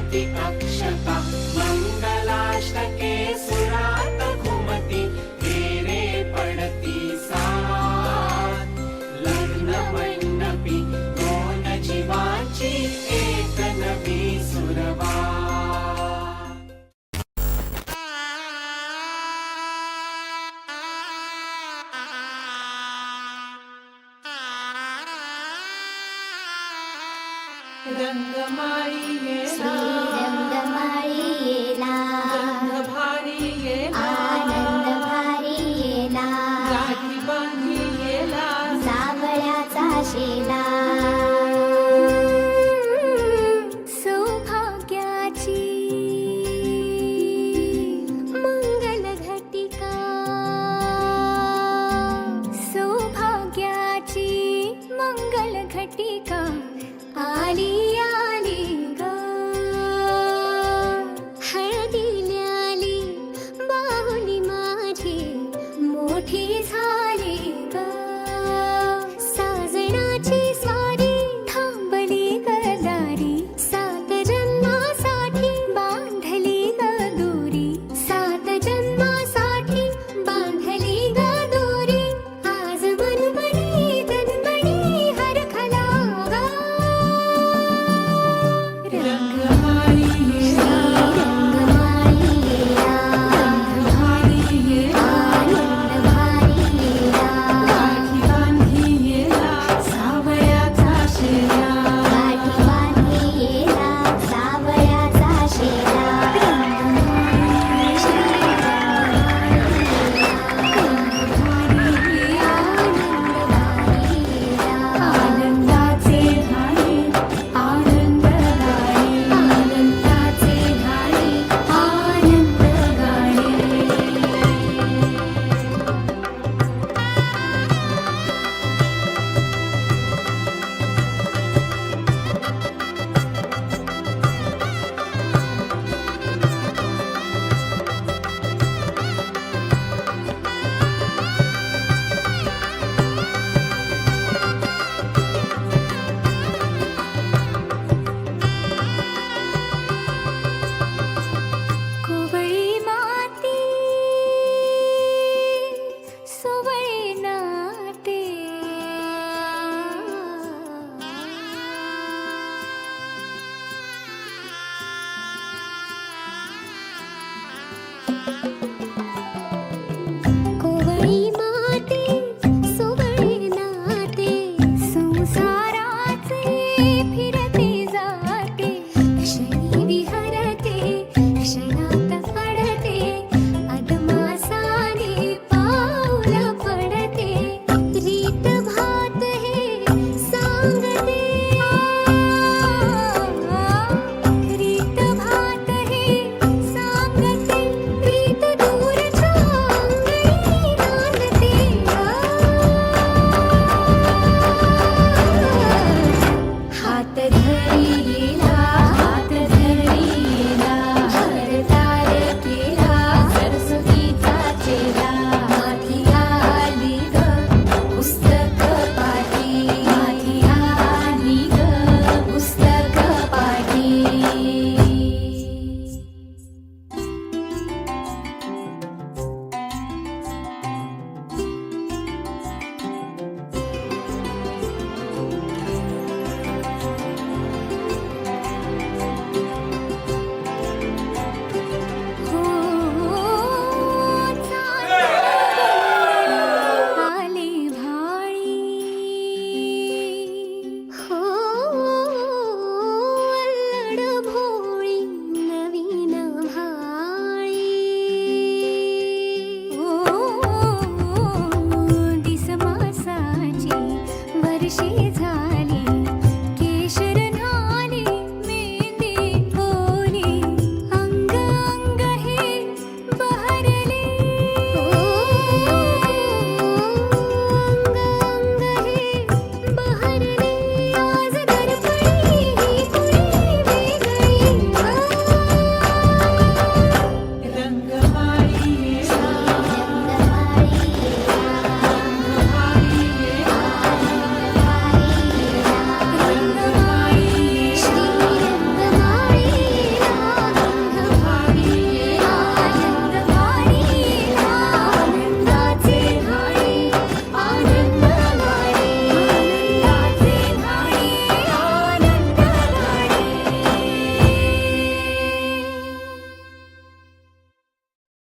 वाजती अक्षता मंगलाष्टके सुरात घुमती फेरे पडती सात लग्न मंडपी दोन जीवांची एक नवी सुरवात. रंगमाळी येला रंगमाळी येला रंग भारी येला आनंद भारी येला राखी बांधी येला सावळ्याचा शेला सौभाग्याची मंगल घटिका सौभाग्याची मंगल घटिका आली आली ग हळदीला आली बाहुली माझी मोठी झाली ग साजणाची स्वारी थांबली ग दारी सात जन्मासाठी बांधली ग दोरी सात जन्मासाठी बांधली ग दोरी आज मनमनी तनमनी हरखला ग रंगमाळी येला रंगमाळी येला रंग भारी येला आनंद भारी येला राखी बांधी येला सावयाचा शेला गाठी बांधी येला सावळ्याचा शेला आनंदाचे धाणे आनंद गाणे आनंदाचे धाणे आनंद गाणे. कोवळी माती सोवळे नाते